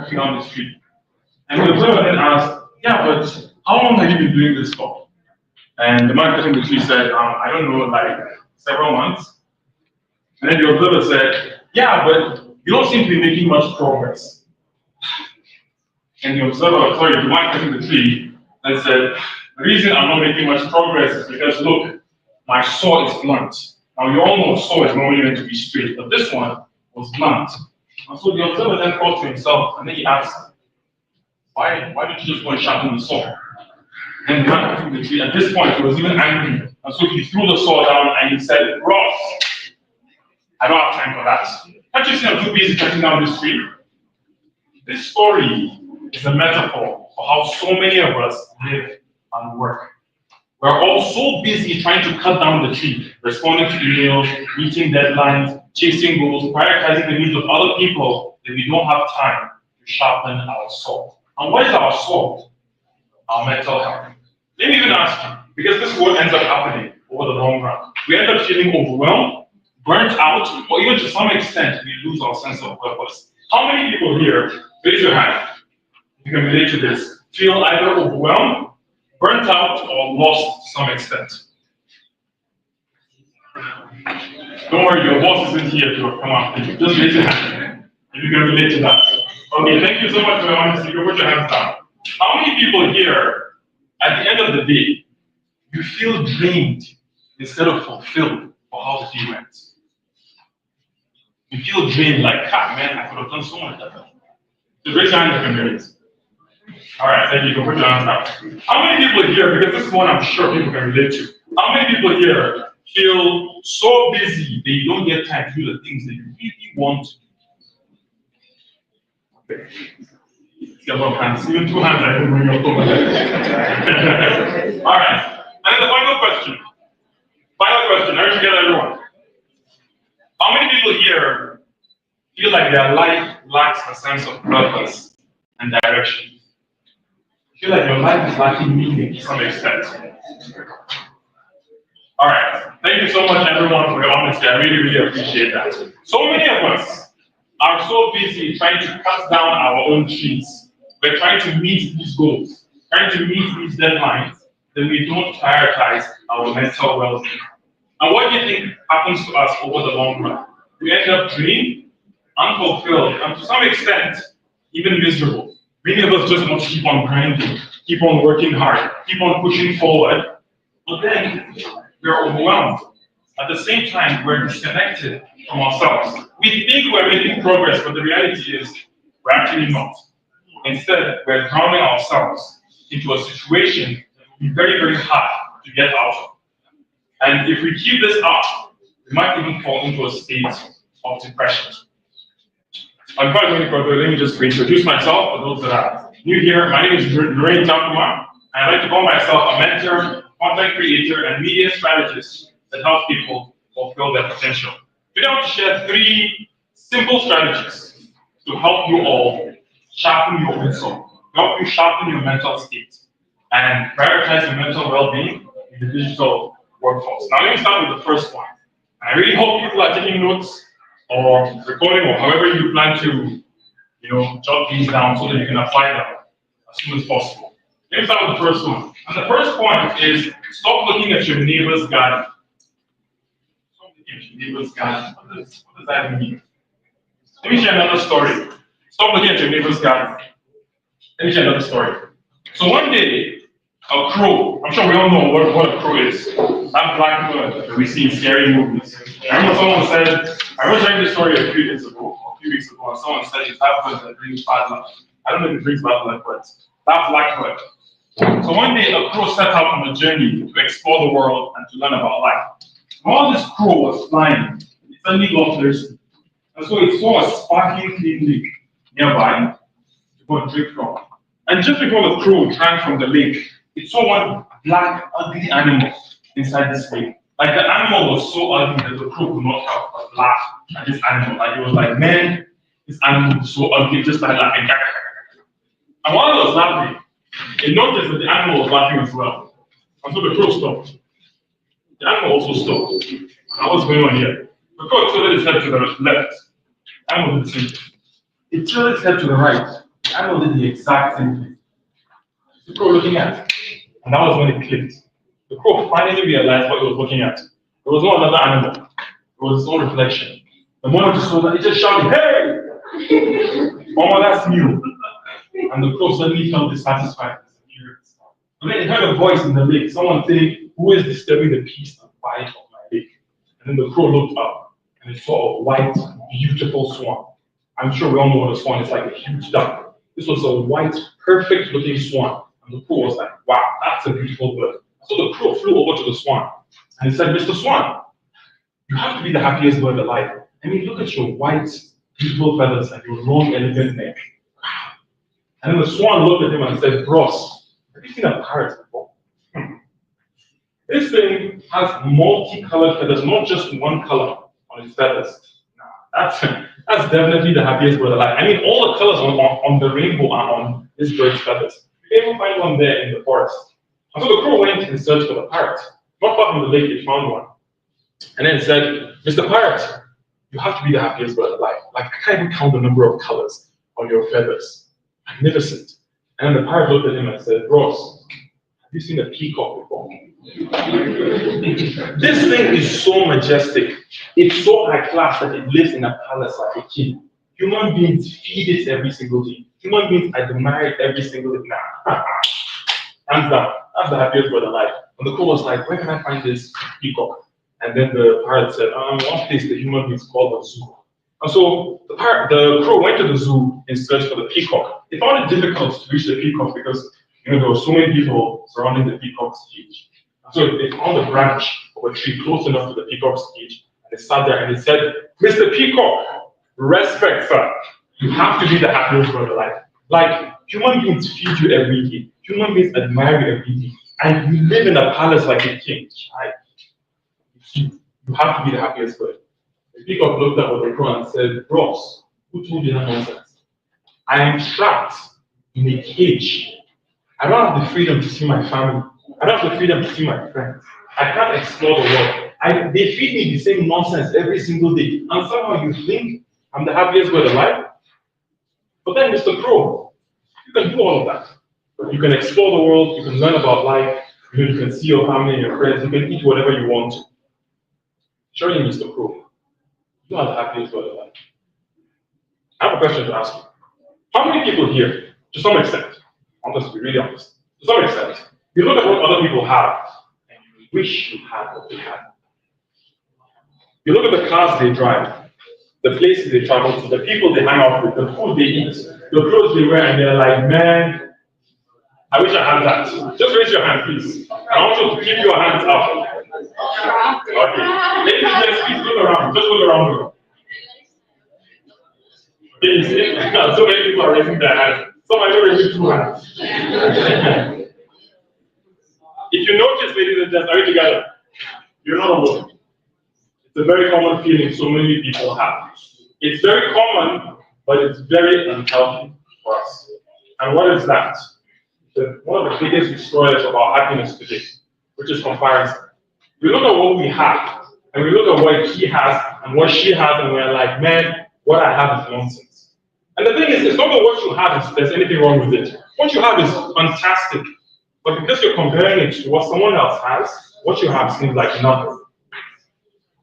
walking down the street. And the observer then asked, yeah, but how long have you been doing this for? And the man cutting the tree said, I don't know, like several months. And then the observer said, yeah, but you don't seem to be making much progress. And the man cutting the tree, and said, the reason I'm not making much progress is because, look, my saw is blunt. Now, you all know a saw is normally meant to be straight, but this one was blunt. And so the observer then thought to himself, and then he asked, why don't you just go and sharpen the saw? And the man cutting the tree, at this point, he was even angry. And so he threw the saw down and he said, Ross, I don't have time for that. Can't you see I'm too busy cutting down this tree? This story is a metaphor for how so many of us live and work. We're all so busy trying to cut down the tree, responding to emails, meeting deadlines, chasing goals, prioritizing the needs of other people, that we don't have time to sharpen our saw. And what is our saw? Our mental health. Let me even ask you, because this is what ends up happening over the long run. We end up feeling overwhelmed, burnt out, or even to some extent, we lose our sense of purpose. How many people here, raise your hand, you can relate to this, feel either overwhelmed, burnt out, or lost to some extent? Don't worry, your boss isn't here to come after you. Just raise your hand if you can relate to that. Okay, thank you so much for your honesty. You can put your hands down. How many people here, at the end of the day, you feel drained instead of fulfilled for how the day went? You feel drained, like, man, I could have done so much better. Just raise your hand if you can relate. All right, thank you. You can put your hands down. How many people here, because this is one I'm sure people can relate to, how many people here feel so busy they don't get time to do the things that you really want to do? Okay. See a lot of hands. Even 2 hands I can bring up over there. All right. And the final question. Are you together, everyone? How many people here feel like their life lacks a sense of purpose and direction? You feel like your life is lacking meaning to some extent. All right. Thank you so much, everyone, for your honesty. I really, really appreciate that. So many of us are so busy trying to cut down our own trees. We're trying to meet these goals, trying to meet these deadlines, that we don't prioritize our mental well-being. And what do you think happens to us over the long run? We end up drained, unfulfilled, and to some extent, even miserable. Many of us just want to keep on grinding, keep on working hard, keep on pushing forward, but then we're overwhelmed. At the same time, we're disconnected from ourselves. We think we're making progress, but the reality is we're actually not. Instead, we're drowning ourselves into a situation that will be very, very hard to get out of. And if we keep this up, we might even fall into a state of depression. I'm quite going further. Let me just introduce myself for those that are new here. My name is Nurain, and I like to call myself a mentor, content creator, and media strategist that helps people fulfill their potential. Today I want to share 3 simple strategies to help you all sharpen your whistle, help you sharpen your mental state, and prioritize your mental well-being in the digital workforce. Now let me start with the first one. I really hope people are taking notes or recording or however you plan to, jot these down so that you can apply them as soon as possible. Let me start with the first one. And the first point is stop looking at your neighbor's garden. Stop looking at your neighbor's garden. What does that mean? Let me share another story. Stop looking at your neighbor's garden. Let me share another story. So one day, a crow, I'm sure we all know what a crow is. That black bird that we see in scary movies. I remember someone said, I was reading this story a few weeks ago, and someone said it's that bird that brings bad luck. I don't know if it brings bad luck, but that black bird. So one day, a crow set out on a journey to explore the world and to learn about life. While this crow was flying, it suddenly got thirsty. And so it saw a sparkling clean lake nearby to go and drink from. And just before the crow drank from the lake, it saw one black, ugly animal inside this lake. Like the animal was so ugly that the crow could not help but laugh at this animal. Like it was like, man, this animal is so ugly, just like laughing. And while it was laughing, it noticed that the animal was laughing as well. And so the crow stopped. The animal also stopped. And what's going on here? Before it tilted its head to the left, animal did the same thing. It tilted its head to the right. animal did the exact same thing. The crow looking at, and that was when it clicked. The crow finally realized what it was looking at. It was not another animal. It was its own reflection. The moment it saw that, it just shouted, "Hey! Mama, that's you!" And the crow suddenly felt dissatisfied and superior. And then it heard a voice in the lake, someone saying, "Who is disturbing the peace and quiet of my lake?" And then the crow looked up and it saw a white, beautiful swan. I'm sure we all know what a swan is like, a huge duck. This was a white, perfect looking swan. And the crow was like, "Wow, that's a beautiful bird." So the crow flew over to the swan and he said, "Mr. Swan, you have to be the happiest bird alive. I mean, look at your white, beautiful feathers and your long, elegant neck. Wow." And then the swan looked at him and said, "Bros, have you seen a parrot before? This thing has multicolored feathers, not just one color on its feathers. Nah, that's definitely the happiest bird alive. I mean, all the colors on the rainbow are on this bird's feathers. You can even find one there in the forest." And so the crow went in search for the parrot. Not far from the lake, it found one. And then it said, "Mr. Parrot, you have to be the happiest bird alive. Like, I can't even count the number of colors on your feathers. Magnificent." And then the parrot looked at him and said, "Bros, have you seen a peacock before? This thing is so majestic. It's so high class that it lives in a palace like a king. Human beings feed it every single day. Human beings admire it every single day." Nah, hands down, that's the happiest bird alive. And the crow was like, "Where can I find this peacock?" And then the parrot said, "One place the human beings call the zoo." And so the crow went to the zoo in search for the peacock. They found it difficult to reach the peacock because there were so many people surrounding the peacock's cage. And so they found a branch of a tree close enough to the peacock's cage, and they sat there and they said, "Mr. Peacock, respect, sir. You have to be the happiest bird alive. Like, human beings feed you every day. Human beings admire you every day. And you live in a palace like a king. You have to be the happiest bird." The peacock looked up at the crow and said, "Bros, who told you that nonsense? I am trapped in a cage. I don't have the freedom to see my family. I don't have the freedom to see my friends. I can't explore the world. They feed me the same nonsense every single day. And somehow you think I'm the happiest bird alive? But then, Mr. Crow, you can do all of that. You can explore the world, you can learn about life, you can see your family and your friends, you can eat whatever you want to. Surely, Mr. Crow, you are the happiest bird alive." I have a question to ask you. How many people here, to some extent, I want us to be really honest, to some extent, you look at what other people have and you wish you had what they had? You look at the cars they drive, the places they travel to, the people they hang out with, the food they eat, the clothes they wear, and they're like, "Man, I wish I had that." Just raise your hand, please. I want you to keep your hands up. Okay. Ladies and gents, please look around. Just look around the room. Okay, you see? So many people are raising their hands. Some are even raising two hands. If you notice, ladies and gents, are you together? You're not alone. It's a very common feeling so many people have. It's very common, but it's very unhealthy for us. And what is that? One of the biggest destroyers of our happiness today, which is comparison. We look at what we have, and we look at what he has and what she has, and we're like, "Man, what I have is nonsense." And the thing is, it's not that what you have is there's anything wrong with it. What you have is fantastic. But because you're comparing it to what someone else has, what you have seems like nothing.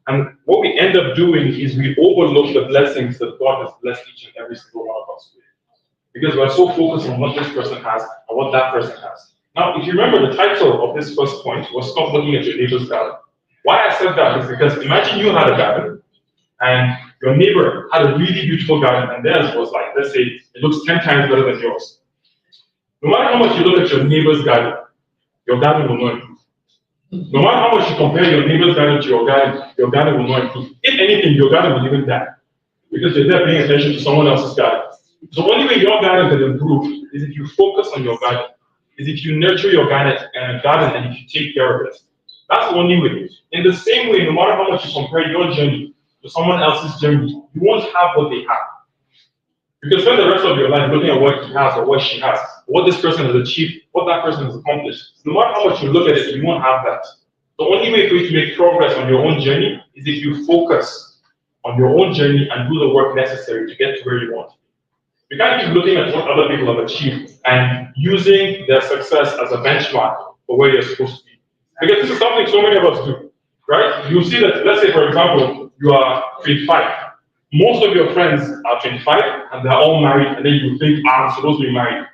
And what we end up doing is we overlook the blessings that God has blessed each and every single one of us with. Because we're so focused on what this person has and what that person has. Now, if you remember, the title of this first point was "Stop Looking at Your Neighbor's Garden." Why I said that is because imagine you had a garden and your neighbor had a really beautiful garden and theirs was like, let's say, it looks 10 times better than yours. No matter how much you look at your garden will not improve. No matter how much you compare your neighbor's garden to your garden will not improve. If anything, your garden will even die because you're there paying attention to someone else's garden. So the only way your garden can improve is if you focus on your garden, is if you nurture your garden and if you take care of it. That's the only way. In the same way, no matter how much you compare your journey to someone else's journey, you won't have what they have. You can spend the rest of your life looking at what he has or what she has, what this person has achieved, what that person has accomplished. No matter how much you look at it, you won't have that. The only way for you to make progress on your own journey is if you focus on your own journey and do the work necessary to get to where you want. We can't keep looking at what other people have achieved and using their success as a benchmark for where you're supposed to be. Because this is something so many of us do, right? You see that, let's say, for example, you are 25. Most of your friends are 25 and they're all married, and then you think, I'm supposed to be married.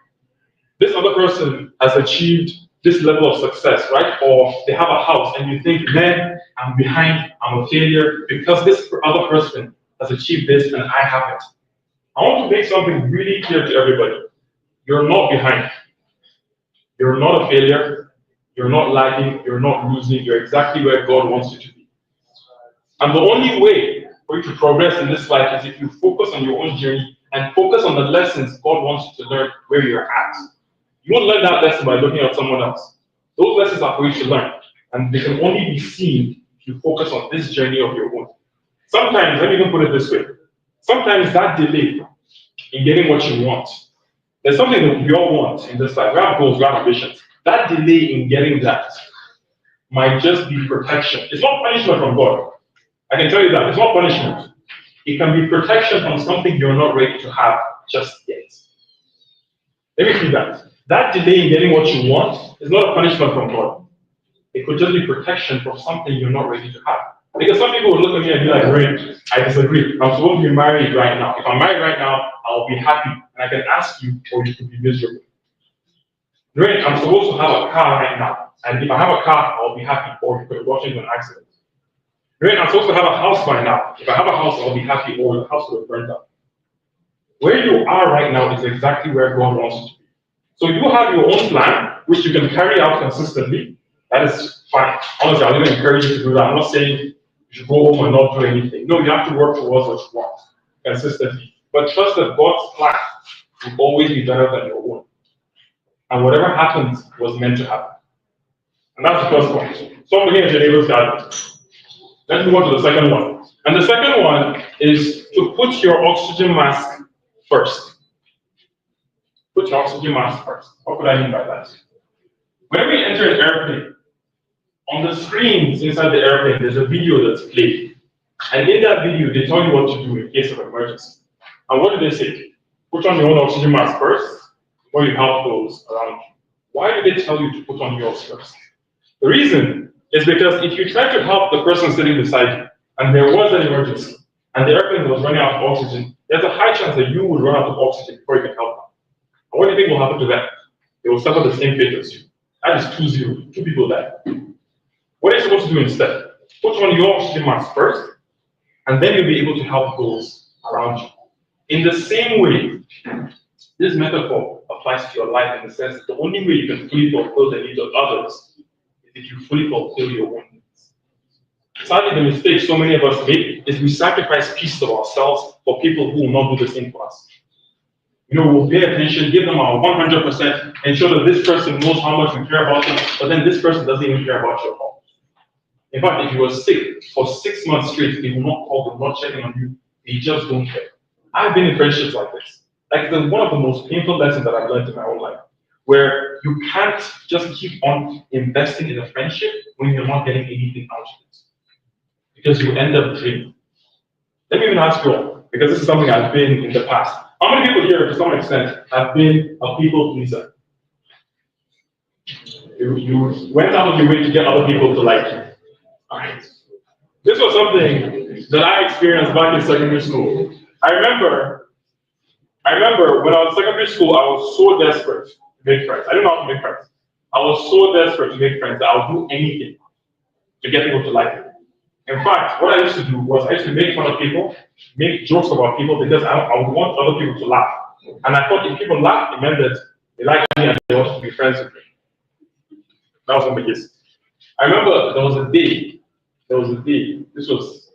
This other person has achieved this level of success, right? Or they have a house, and you think, man, I'm behind, I'm a failure because this other person has achieved this and I haven't. I want to make something really clear to everybody. You're not behind. You're not a failure. You're not lagging. You're not losing. You're exactly where God wants you to be. And the only way for you to progress in this life is if you focus on your own journey and focus on the lessons God wants you to learn where you're at. You won't learn that lesson by looking at someone else. Those lessons are for you to learn. And they can only be seen if you focus on this journey of your own. Sometimes, let me even put it this way. Sometimes that delay in getting what you want, there's something that we all want in this life. We have goals, we have ambitions. That delay in getting that might just be protection. It's not punishment from God. I can tell you that. It's not punishment. It can be protection from something you're not ready to have just yet. Let me see that. That delay in getting what you want is not a punishment from God. It could just be protection from something you're not ready to have. Because some people will look at me and be like, Nurain, I disagree. I'm supposed to be married right now. If I'm married right now, I'll be happy. And I can ask you, or you could be miserable. Nurain, I'm supposed to have a car right now. And if I have a car, I'll be happy, or you could watch into an accident. Nurain, I'm supposed to have a house by now. If I have a house, I'll be happy, or the house will burn down. Where you are right now is exactly where God wants you to be. So you have your own plan, which you can carry out consistently. That is fine. Honestly, I'll even encourage you to do that. I'm not saying you should go home and not do anything. No, you have to work towards what you want consistently. But trust that God's plan will always be better than your own. And whatever happens was meant to happen. And that's the first point. So I'm looking at your neighbor's garden. Let's move on to the second one. And the second one is to put your oxygen mask first. Put your oxygen mask first. What could I mean by that? When we enter an airplane, on the screens inside the airplane, there's a video that's played. And in that video, they tell you what to do in case of emergency. And what do they say? Put on your own oxygen mask first before you help those around you. Why do they tell you to put on yours first? The reason is because if you try to help the person sitting beside you, and there was an emergency, and the airplane was running out of oxygen, there's a high chance that you would run out of oxygen before you can help them. And what do you think will happen to them? They will suffer the same fate as you. That is 2-0. Two people die. What are you supposed to do instead? Put on your oxygen mask first, and then you'll be able to help those around you. In the same way, this metaphor applies to your life in the sense that the only way you can fully fulfill the needs of others is if you fully fulfill your own needs. Sadly, the mistake so many of us make is we sacrifice pieces of ourselves for people who will not do the same for us. We'll pay attention, give them our 100%, ensure that this person knows how much we care about them, but then this person doesn't even care about your health. In fact, if you were sick for 6 months straight, they will not call, they will not check in on you. They just don't care. I've been in friendships like this. Like, it's one of the most painful lessons that I've learned in my own life, where you can't just keep on investing in a friendship when you're not getting anything out of it, because you end up draining. Let me even ask you all, because this is something I've been in the past. How many people here, to some extent, have been a people pleaser? You went out of your way to get other people to like you. All right. This was something that I experienced back in secondary school. I remember when I was in secondary school, I was so desperate to make friends. I didn't know how to make friends. I was so desperate to make friends that I would do anything to get people to like me. In fact, what I used to do was I used to make fun of people, make jokes about people, because I would want other people to laugh. And I thought if people laughed, it meant that they liked me and they wanted to be friends with me. That was not the case. I remember there was a day, this was,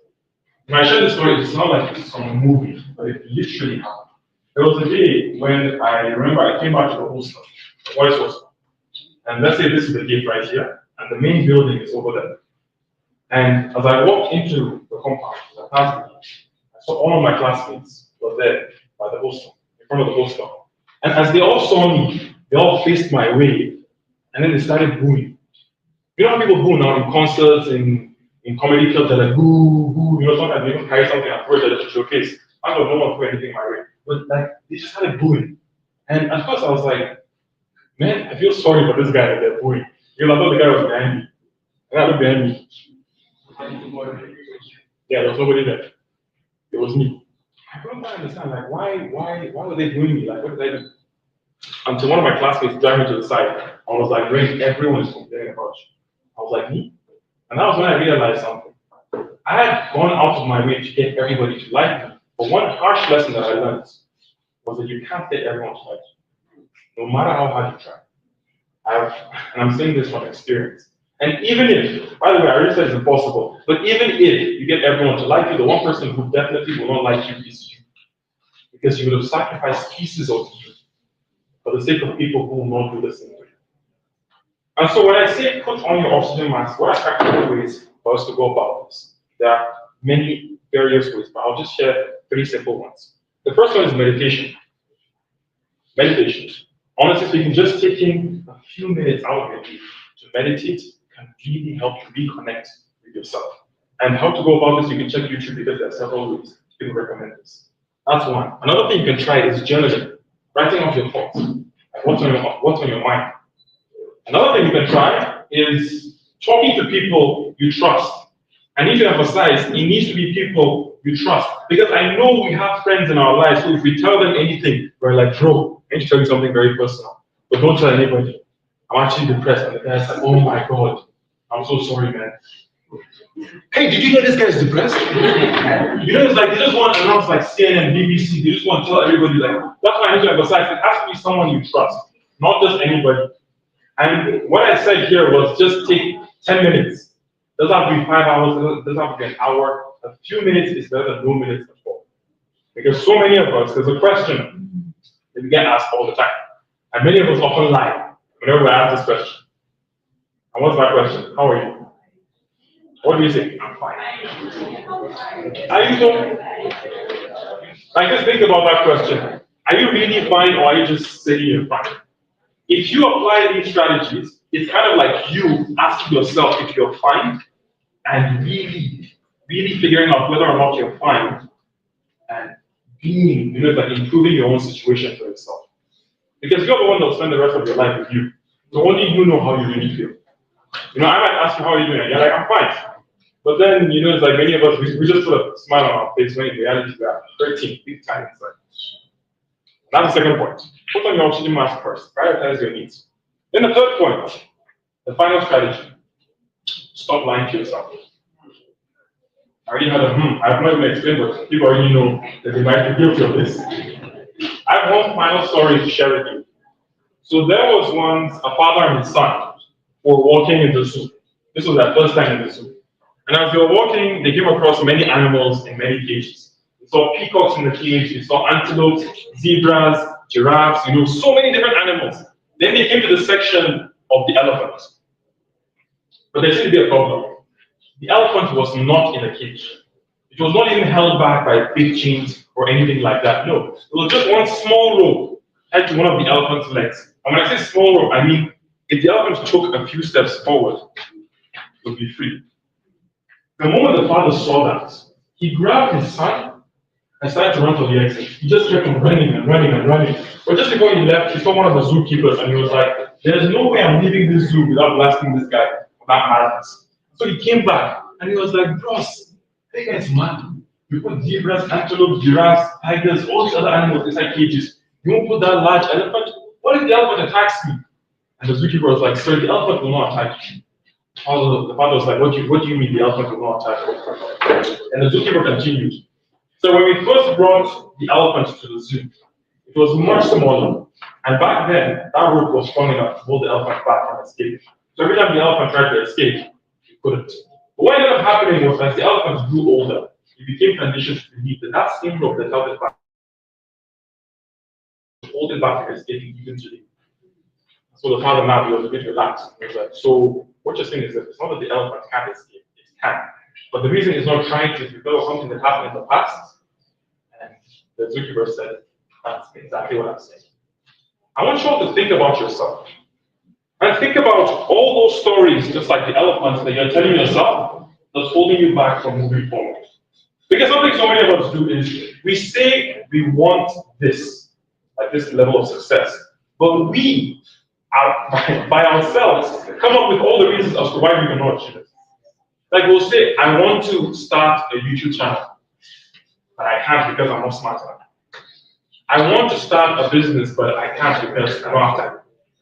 when I share this story, it's not like it's from a movie, but it literally happened. There was a day when I remember I came back to the hostel, the boys' hostel. And let's say this is the gate right here, and the main building is over there. And as I walked into the compound, I saw all of my classmates were there by the hostel, in front of the hostel. And as they all saw me, they all faced my way, and then they started booing. You know how people boo now in concerts, in comedy clubs, they're like, boo, boo, sometimes they even carry something and throw it at the showcase. I don't know one threw anything my way. but like they just started booing. And at first I was like, man, I feel sorry for this guy that they're booing. Because I thought the guy was behind me. And I looked behind me. Yeah, there was nobody there. It was me. I couldn't quite understand, like, why were they booing me? Like, what did I do? Until one of my classmates dragged me to the side. I was like, Ray, everyone is complaining about you. I was like, me? And that was when I realized something. I had gone out of my way to get everybody to like me. But one harsh lesson that I learned was that you can't get everyone to like you, no matter how hard you try. And I'm saying this from experience. And even if, by the way, I already said it's impossible, but even if you get everyone to like you, the one person who definitely will not like you is you. Because you would have sacrificed pieces of you for the sake of people who will not do the same thing. And so when I say put on your oxygen mask, what are practical ways for us to go about this? There are many various ways, but I'll just share 3 simple ones. The first one is meditation. Meditation. Honestly speaking, just taking a few minutes out of your day to meditate can really help you reconnect with yourself. And how to go about this, you can check YouTube because there are several ways people recommend this. That's one. Another thing you can try is journaling, writing off your thoughts, like what's on your mind. Another thing you can try is talking to people you trust. I need to emphasize, it needs to be people you trust. Because I know we have friends in our lives who, if we tell them anything, we're like, bro, I need to tell you something very personal. But don't tell anybody. I'm actually depressed. And the guy's like, oh my God, I'm so sorry, man. Hey, did you hear this guy's depressed? It's like they just want to announce like CNN, BBC, they just want to tell everybody like, that's why I need to emphasize, it has to be someone you trust, not just anybody. And what I said here was just take 10 minutes. It doesn't have to be 5 hours, it doesn't have to be an hour. A few minutes is better than no minutes at all. Because so many of us, there's a question that we get asked all the time. And many of us often lie whenever we're asked this question. And what's that question? How are you? What do you say? I'm fine. Are you so? I just think about that question. Are you really fine or are you just saying you're fine? If you apply these strategies, it's kind of like you asking yourself if you're fine and really figuring out whether or not you're fine and being, like improving your own situation for yourself. Because you're the one that will spend the rest of your life with you. So only you know how you really feel. I might ask you, how are you doing? And you're like, I'm fine. But then, it's like many of us, we just put a smile on our face when in reality we are hurting big time inside. That's the second point. Put on your oxygen mask first. Prioritize your needs. Then the third point, the final strategy. Stop lying to yourself. I already had I've not even explained, but people already know that they might be guilty of this. I have one final story to share with you. So there was once a father and his son who were walking in the zoo. This was their first time in the zoo. And as they were walking, they came across many animals in many cages. They saw peacocks in the cage, they saw antelopes, zebras, giraffes, so many different animals. Then they came to the section of the elephant. But there seemed to be a problem. The elephant was not in a cage. It was not even held back by big chains or anything like that. No, it was just one small rope tied to one of the elephant's legs. And when I say small rope, I mean if the elephant took a few steps forward, it would be free. The moment the father saw that, he grabbed his son and started to run for the exit. He just kept on running and running and running. But just before he left, he saw one of the zookeepers and he was like, there's no way I'm leaving this zoo without blasting this guy for that madness. So he came back and he was like, bros, that guy's mad. You put zebras, antelopes, giraffes, tigers, all these other animals inside cages. You won't put that large elephant? What if the elephant attacks me? And the zookeeper was like, sir, the elephant will not attack you. The father was like, what do you mean the elephant will not attack you? And the zookeeper continued. So when we first brought the elephant to the zoo, it was much smaller. And back then, that rope was strong enough to hold the elephant back from escape. So every time the elephant tried to escape, he couldn't. But what ended up happening was as the elephant grew older, it became conditioned to believe that that same rope that held it back would hold it back from escaping even today. So the father now, he was a bit relaxed. He was like, so what you're saying is that it's not that the elephant can't escape, it can. But the reason it's not trying to is because of something that happened in the past. And the zookeeper said, that's exactly what I'm saying. I want you all to think about yourself. And think about all those stories, just like the elephants that you're telling yourself, that's holding you back from moving forward. Because something so many of us do is we say we want this, like this level of success, but we are by ourselves come up with all the reasons as to why we cannot achieve it. Like we'll say, I want to start a YouTube channel, but I can't because I'm not smart enough. I want to start a business, but I can't because I don't have time.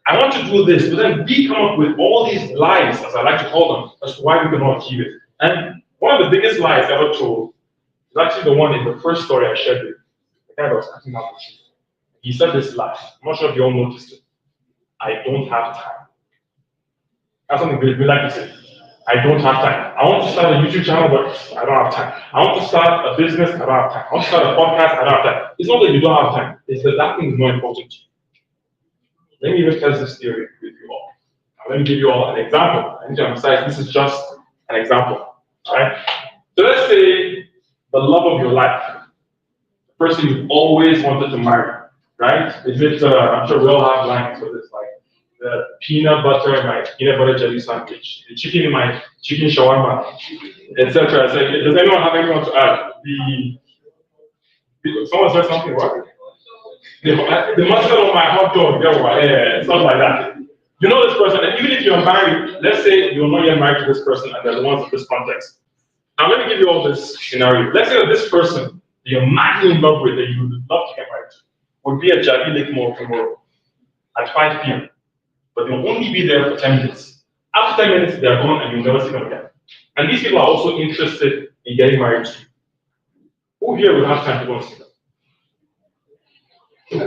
I want to do this, but then we come up with all these lies, as I like to call them, as to why we cannot achieve it. And one of the biggest lies ever told is actually the one in the first story I shared with you. The guy that was cutting out the tree. He said this lie. I'm not sure if you all noticed it. I don't have time. That's something we like to say. I don't have time. I want to start a YouTube channel, but I don't have time. I want to start a business, I don't have time. I want to start a podcast, I don't have time. It's not that you don't have time, it's that thing is more important to you. Let me even test this theory with you all. Now, let me give you all an example. I need to emphasize this is just an example. Alright? So let's say the love of your life, the person you've always wanted to marry, right? Is it, I'm sure we all have lines for this, like the peanut butter in my peanut butter jelly sandwich, the chicken in my chicken shawarma, etc. So does anyone have anyone to add? Someone said something, what? The mustard on my hot dog, yeah, something like that. You know this person, and even if you're married, let's say you're not yet married to this person and they're the ones in this context. Now let me give you all this scenario. Let's say that this person that you're madly in love with, that you would love to get married to, would be at Jabi Lake Mall tomorrow at 5 p.m. But they'll only be there for 10 minutes. After 10 minutes, they're gone and you'll never see them again. And these people are also interested in getting married to you. Who here will have time to go and see them? Who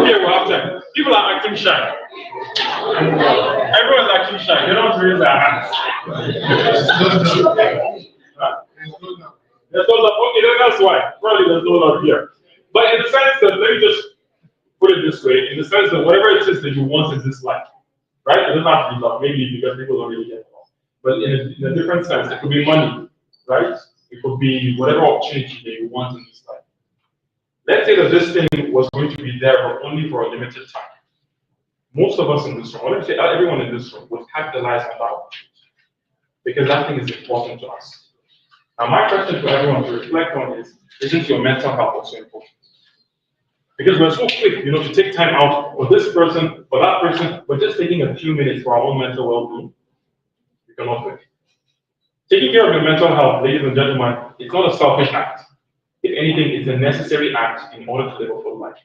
here will have time? People are acting shy. Everyone's acting shy. They don't raise their hands. There's no love. Okay, then that's why. Probably there's no love here. But in the sense that, let me just put it this way, in the sense that whatever it is that you want in this life, right? It doesn't have to be love, maybe because people don't really get love. But in a different sense, it could be money, right? It could be whatever opportunity that you want in this life. Let's say that this thing was going to be there, but only for a limited time. Most of us in this room, or let me say everyone in this room, would capitalize on that opportunity because that thing is important to us. Now, my question to everyone to reflect on is, isn't your mental health also important? Because we're so quick, to take time out for this person, for that person, but just taking a few minutes for our own mental well-being, we cannot wait. Taking care of your mental health, ladies and gentlemen, it's not a selfish act. If anything, it's a necessary act in order to live a full life.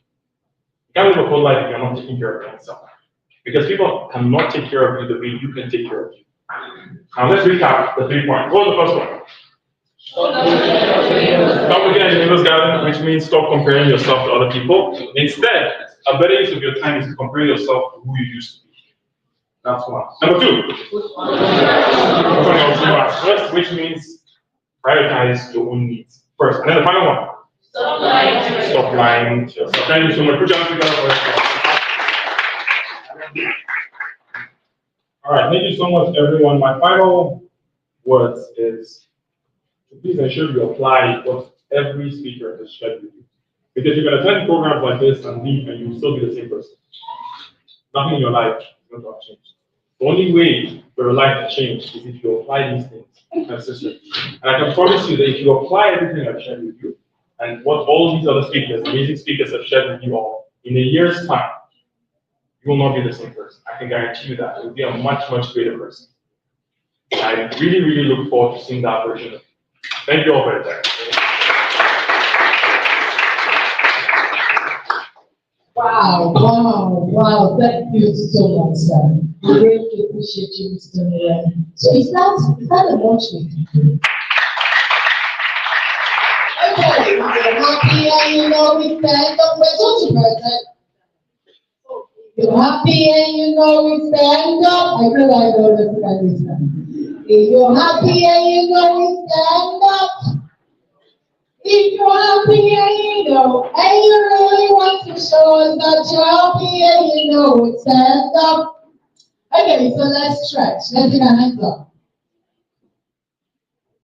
You can't live a full life if you're not taking care of yourself. Because people cannot take care of you the way you can take care of you. Now let's recap the 3 points. What was the first one? Stop looking at your neighbor's garden, which means stop comparing yourself to other people. Instead, a better use of your time is to compare yourself to who you used to be. That's one. Number 2. First, which means prioritize your own needs first. And then the final one. Stop lying. Stop lying to yourself. Thank you so much. Put your hands together for us. All right, thank you so much, everyone. My final words is please ensure you apply what every speaker has shared with you. Because you can attend programs like this and leave and you will still be the same person. Nothing in your life is going to have changed. The only way for your life to change is if you apply these things consistently. And I can promise you that if you apply everything I've shared with you and what all these other speakers, amazing speakers have shared with you all, in a year's time, you will not be the same person. I can guarantee you that. You will be a much, much greater person. I really, really look forward to seeing that version of you. Thank you all for your time. Wow. Thank you so much, sir. We really appreciate you, Mr. Nurain. So is that a launch meeting? Okay, you're happy and you know we stand up. Where's your present? You're happy and you know we stand up. I know this stand. If you're happy and you know we stand up. If you're happy and you know, and you really want to show us that you're happy and you know we stand up. Okay, so let's stretch. Let's get our hands up.